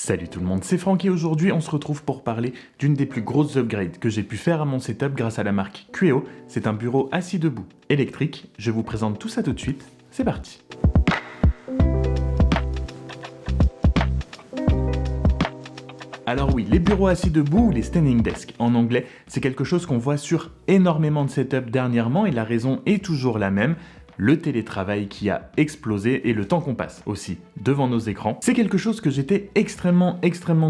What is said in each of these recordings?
Salut tout le monde, c'est Franck et aujourd'hui on se retrouve pour parler d'une des plus grosses upgrades que j'ai pu faire à mon setup grâce à la marque Kueo. C'est un bureau assis debout électrique. Je vous présente tout ça tout de suite, c'est parti. Alors oui, les bureaux assis debout ou les standing desks en anglais, c'est quelque chose qu'on voit sur énormément de setups dernièrement et la raison est toujours la même. Le télétravail qui a explosé et le temps qu'on passe aussi devant nos écrans. C'est quelque chose que j'étais extrêmement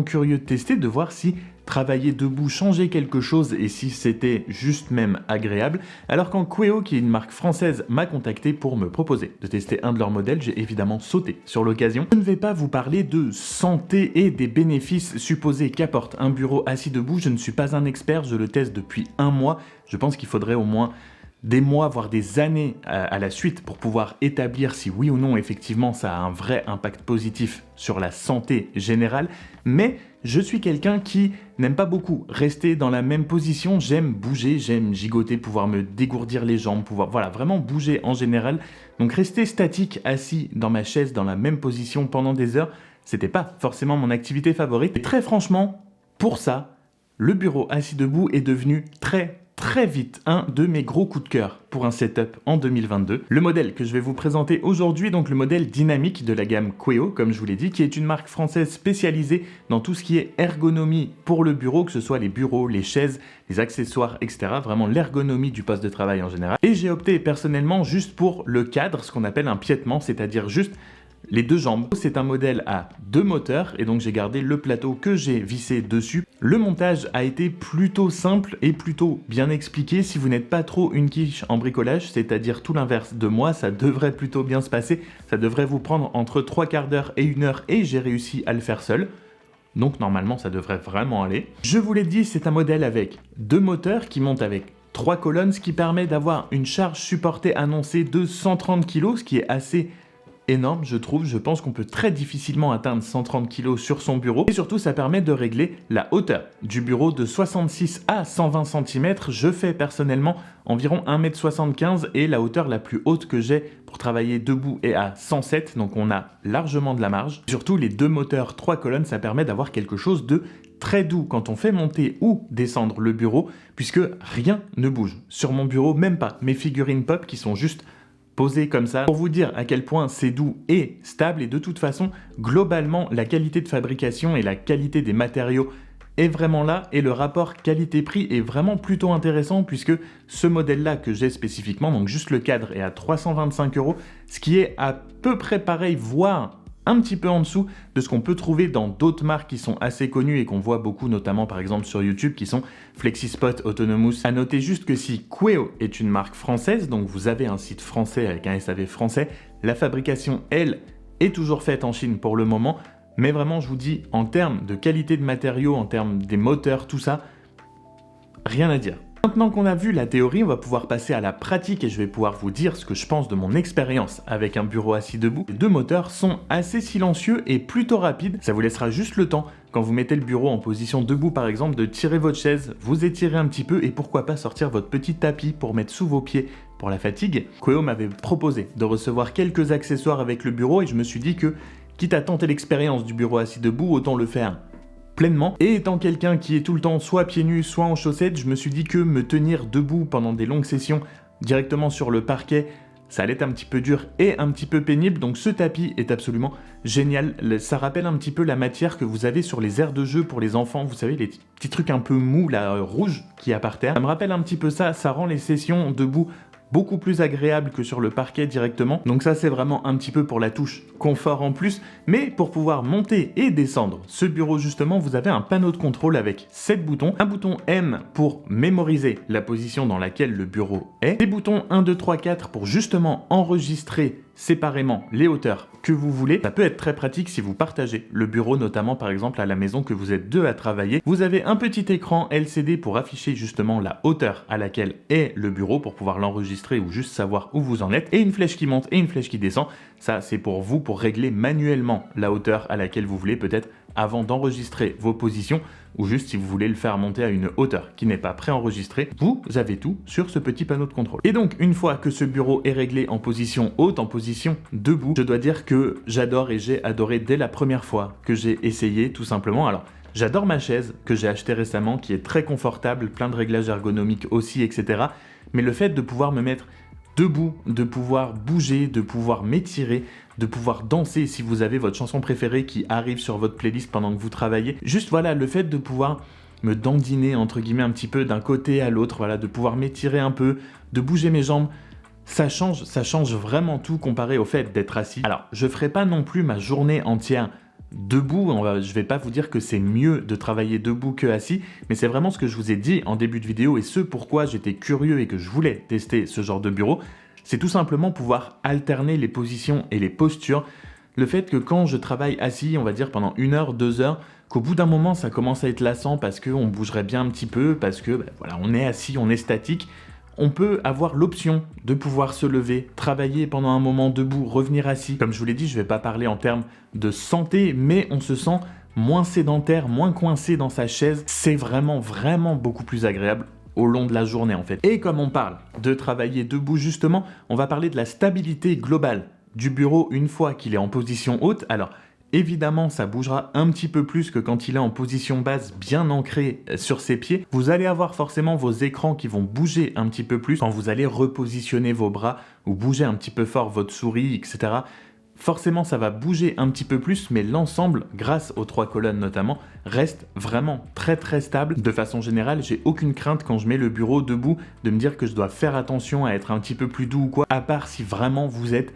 curieux de tester, de voir si travailler debout changeait quelque chose et si c'était juste même agréable. Alors quand Kueo, qui est une marque française, m'a contacté pour me proposer de tester un de leurs modèles, j'ai évidemment sauté sur l'occasion. Je ne vais pas vous parler de santé et des bénéfices supposés qu'apporte un bureau assis debout. Je ne suis pas un expert, je le teste depuis un mois. Je pense qu'il faudrait au moins des mois, voire des années à la suite pour pouvoir établir si oui ou non effectivement ça a un vrai impact positif sur la santé générale, mais je suis quelqu'un qui n'aime pas beaucoup rester dans la même position, j'aime bouger, j'aime gigoter, pouvoir me dégourdir les jambes, pouvoir vraiment bouger en général, donc rester statique, assis dans ma chaise dans la même position pendant des heures, c'était pas forcément mon activité favorite, et très franchement, pour ça, le bureau assis debout est devenu très vite un de mes gros coups de cœur pour un setup en 2022. Le modèle que je vais vous présenter aujourd'hui, donc le modèle dynamique de la gamme Kueo, comme je vous l'ai dit, qui est une marque française spécialisée dans tout ce qui est ergonomie pour le bureau, que ce soit les bureaux, les chaises, les accessoires, etc. Vraiment l'ergonomie du poste de travail en général. Et j'ai opté personnellement juste pour le cadre, ce qu'on appelle un piétement, c'est-à-dire juste les deux jambes. C'est un modèle à 2 moteurs et donc j'ai gardé le plateau que j'ai vissé dessus. Le montage a été plutôt simple et plutôt bien expliqué. Si vous n'êtes pas trop une quiche en bricolage, c'est-à-dire tout l'inverse de moi, ça devrait plutôt bien se passer. Ça devrait vous prendre entre 3/4 d'heure et 1 heure et j'ai réussi à le faire seul. Donc normalement ça devrait vraiment aller. Je vous l'ai dit, c'est un modèle avec 2 moteurs qui montent avec 3 colonnes, ce qui permet d'avoir une charge supportée annoncée de 130 kg, ce qui est assez énorme, je trouve. Je pense qu'on peut très difficilement atteindre 130 kg sur son bureau. Et surtout, ça permet de régler la hauteur du bureau de 66 à 120 cm. Je fais personnellement environ 1,75 m et la hauteur la plus haute que j'ai pour travailler debout est à 107, donc on a largement de la marge. Surtout, les 2 moteurs 3 colonnes, ça permet d'avoir quelque chose de très doux quand on fait monter ou descendre le bureau, puisque rien ne bouge. Sur mon bureau, même pas mes figurines pop qui sont juste posé comme ça, pour vous dire à quel point c'est doux et stable, et de toute façon, globalement, la qualité de fabrication et la qualité des matériaux est vraiment là, et le rapport qualité-prix est vraiment plutôt intéressant, puisque ce modèle-là que j'ai spécifiquement, donc juste le cadre, est à 325 €, ce qui est à peu près pareil, voire un petit peu en dessous de ce qu'on peut trouver dans d'autres marques qui sont assez connues et qu'on voit beaucoup, notamment par exemple sur YouTube, qui sont Flexispot, Autonomous. À noter juste que si Kueo est une marque française, donc vous avez un site français avec un SAV français, la fabrication, elle, est toujours faite en Chine pour le moment, mais vraiment, je vous dis, en termes de qualité de matériaux, en termes des moteurs, tout ça, rien à dire. Maintenant qu'on a vu la théorie, on va pouvoir passer à la pratique et je vais pouvoir vous dire ce que je pense de mon expérience avec un bureau assis debout. Les 2 moteurs sont assez silencieux et plutôt rapides. Ça vous laissera juste le temps, quand vous mettez le bureau en position debout par exemple, de tirer votre chaise, vous étirer un petit peu et pourquoi pas sortir votre petit tapis pour mettre sous vos pieds pour la fatigue. Kueo m'avait proposé de recevoir quelques accessoires avec le bureau et je me suis dit que, quitte à tenter l'expérience du bureau assis debout, autant le faire pleinement. Et étant quelqu'un qui est tout le temps soit pieds nus, soit en chaussettes, je me suis dit que me tenir debout pendant des longues sessions directement sur le parquet, ça allait être un petit peu dur et un petit peu pénible, donc ce tapis est absolument génial. Ça rappelle un petit peu la matière que vous avez sur les aires de jeu pour les enfants, vous savez, les petits trucs un peu mous, là, rouges, qu'il y a par terre. Ça me rappelle un petit peu ça, ça rend les sessions debout beaucoup plus agréable que sur le parquet directement. Donc ça, c'est vraiment un petit peu pour la touche confort en plus. Mais pour pouvoir monter et descendre ce bureau, justement, vous avez un panneau de contrôle avec 7 boutons. Un bouton M pour mémoriser la position dans laquelle le bureau est. Des boutons 1, 2, 3, 4 pour justement enregistrer séparément les hauteurs que vous voulez. Ça peut être très pratique si vous partagez le bureau, notamment par exemple à la maison, que vous êtes 2 à travailler. Vous avez un petit écran LCD pour afficher justement la hauteur à laquelle est le bureau pour pouvoir l'enregistrer ou juste savoir où vous en êtes, et une flèche qui monte et une flèche qui descend. Ça, c'est pour vous, pour régler manuellement la hauteur à laquelle vous voulez, peut-être avant d'enregistrer vos positions, ou juste si vous voulez le faire monter à une hauteur qui n'est pas préenregistrée, vous avez tout sur ce petit panneau de contrôle. Et donc, une fois que ce bureau est réglé en position haute, en position debout, je dois dire que j'adore et j'ai adoré dès la première fois que j'ai essayé, tout simplement. Alors, j'adore ma chaise que j'ai achetée récemment, qui est très confortable, plein de réglages ergonomiques aussi, etc. Mais le fait de pouvoir me mettre debout, de pouvoir bouger, de pouvoir m'étirer, de pouvoir danser si vous avez votre chanson préférée qui arrive sur votre playlist pendant que vous travaillez. Juste voilà, le fait de pouvoir me dandiner entre guillemets un petit peu d'un côté à l'autre, voilà, de pouvoir m'étirer un peu, de bouger mes jambes, ça change vraiment tout comparé au fait d'être assis. Alors, je ferai pas non plus ma journée entière debout, je vais pas vous dire que c'est mieux de travailler debout que assis, mais c'est vraiment ce que je vous ai dit en début de vidéo et ce pourquoi j'étais curieux et que je voulais tester ce genre de bureau, c'est tout simplement pouvoir alterner les positions et les postures. Le fait que quand je travaille assis, on va dire pendant 1 heure, 2 heures, qu'au bout d'un moment ça commence à être lassant parce qu'on bougerait bien un petit peu, parce que voilà, on est assis, on est statique. On peut avoir l'option de pouvoir se lever, travailler pendant un moment debout, revenir assis. Comme je vous l'ai dit, je ne vais pas parler en termes de santé, mais on se sent moins sédentaire, moins coincé dans sa chaise. C'est vraiment beaucoup plus agréable au long de la journée en fait. Et comme on parle de travailler debout justement, on va parler de la stabilité globale du bureau une fois qu'il est en position haute. Alors, évidemment, ça bougera un petit peu plus que quand il est en position basse, bien ancré sur ses pieds. Vous allez avoir forcément vos écrans qui vont bouger un petit peu plus quand vous allez repositionner vos bras ou bouger un petit peu fort votre souris, etc. Forcément, ça va bouger un petit peu plus, mais l'ensemble, grâce aux 3 colonnes notamment, reste vraiment très stable. De façon générale, j'ai aucune crainte quand je mets le bureau debout de me dire que je dois faire attention à être un petit peu plus doux ou quoi, à part si vraiment vous êtes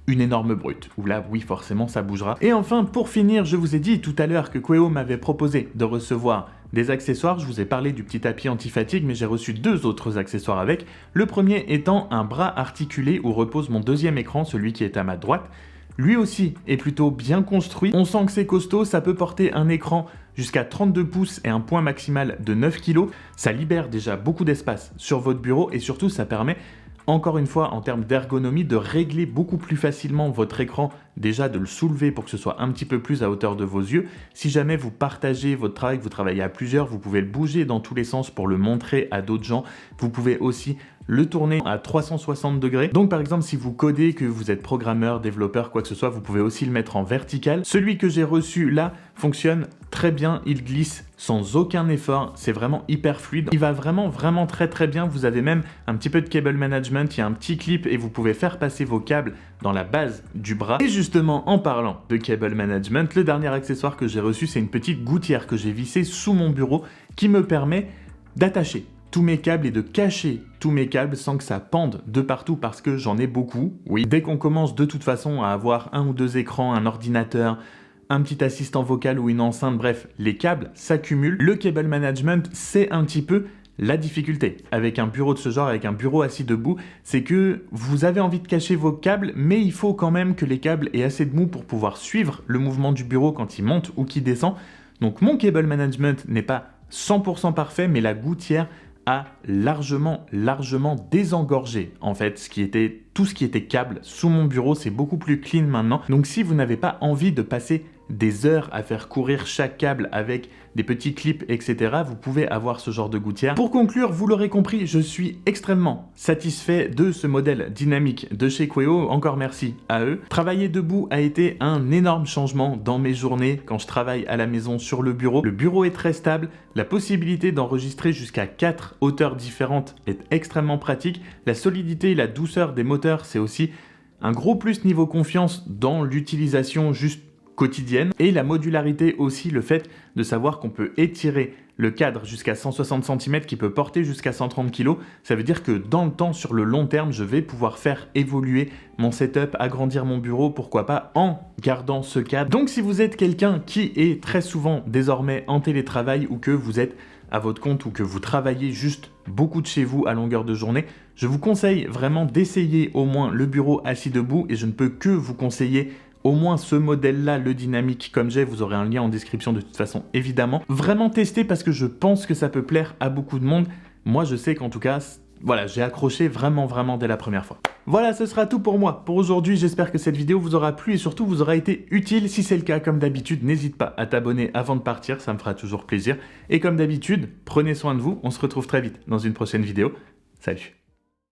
une énorme brute, où là, oui, forcément, ça bougera. Et enfin, pour finir, je vous ai dit tout à l'heure que Queo m'avait proposé de recevoir des accessoires. Je vous ai parlé du petit tapis anti-fatigue, mais j'ai reçu 2 autres accessoires avec. Le premier étant un bras articulé où repose mon deuxième écran, celui qui est à ma droite. Lui aussi est plutôt bien construit. On sent que c'est costaud, ça peut porter un écran jusqu'à 32 pouces et un poids maximal de 9 kg. Ça libère déjà beaucoup d'espace sur votre bureau et surtout, ça permet encore une fois, en termes d'ergonomie, de régler beaucoup plus facilement votre écran, déjà de le soulever pour que ce soit un petit peu plus à hauteur de vos yeux. Si jamais vous partagez votre travail, que vous travaillez à plusieurs, vous pouvez le bouger dans tous les sens pour le montrer à d'autres gens. Vous pouvez aussi le tourner à 360 degrés. Donc par exemple, si vous codez, que vous êtes programmeur, développeur, quoi que ce soit, vous pouvez aussi le mettre en vertical. Celui que j'ai reçu là fonctionne très bien, il glisse sans aucun effort, c'est vraiment hyper fluide. Il va vraiment très bien. Vous avez même un petit peu de cable management, il y a un petit clip et vous pouvez faire passer vos câbles dans la base du bras. Et justement, en parlant de cable management, le dernier accessoire que j'ai reçu, c'est une petite gouttière que j'ai vissée sous mon bureau qui me permet d'attacher tous mes câbles et de cacher tous mes câbles sans que ça pende de partout parce que j'en ai beaucoup. Oui, dès qu'on commence de toute façon à avoir 1 ou 2 écrans, un ordinateur, un petit assistant vocal ou une enceinte, bref, les câbles s'accumulent. Le cable management, c'est un petit peu la difficulté avec un bureau de ce genre, avec un bureau assis debout, c'est que vous avez envie de cacher vos câbles, mais il faut quand même que les câbles aient assez de mou pour pouvoir suivre le mouvement du bureau quand il monte ou qu'il descend. Donc mon cable management n'est pas 100% parfait, mais la gouttière a largement désengorgé en fait tout ce qui était câble sous mon bureau. C'est beaucoup plus clean maintenant. Donc si vous n'avez pas envie de passer des heures à faire courir chaque câble avec des petits clips, etc., vous pouvez avoir ce genre de gouttière. Pour conclure, vous l'aurez compris, je suis extrêmement satisfait de ce modèle dynamique de chez Queo. Encore merci à eux. Travailler debout a été un énorme changement dans mes journées quand je travaille à la maison sur le bureau. Le bureau est très stable. La possibilité d'enregistrer jusqu'à 4 hauteurs différentes est extrêmement pratique. La solidité et la douceur des moteurs, c'est aussi un gros plus niveau confiance dans l'utilisation juste quotidienne. Et la modularité aussi, le fait de savoir qu'on peut étirer le cadre jusqu'à 160 cm, qui peut porter jusqu'à 130 kg. Ça veut dire que dans le temps, sur le long terme, je vais pouvoir faire évoluer mon setup, agrandir mon bureau, pourquoi pas, en gardant ce cadre. Donc si vous êtes quelqu'un qui est très souvent désormais en télétravail ou que vous êtes à votre compte ou que vous travaillez juste beaucoup de chez vous à longueur de journée, je vous conseille vraiment d'essayer au moins le bureau assis debout et je ne peux que vous conseiller au moins ce modèle-là, le dynamique comme j'ai, vous aurez un lien en description de toute façon évidemment. Vraiment tester parce que je pense que ça peut plaire à beaucoup de monde. Moi je sais qu'en tout cas, voilà, j'ai accroché vraiment dès la première fois. Voilà, ce sera tout pour moi. Pour aujourd'hui, j'espère que cette vidéo vous aura plu et surtout vous aura été utile. Si c'est le cas, comme d'habitude, n'hésite pas à t'abonner avant de partir, ça me fera toujours plaisir. Et comme d'habitude, prenez soin de vous, on se retrouve très vite dans une prochaine vidéo. Salut!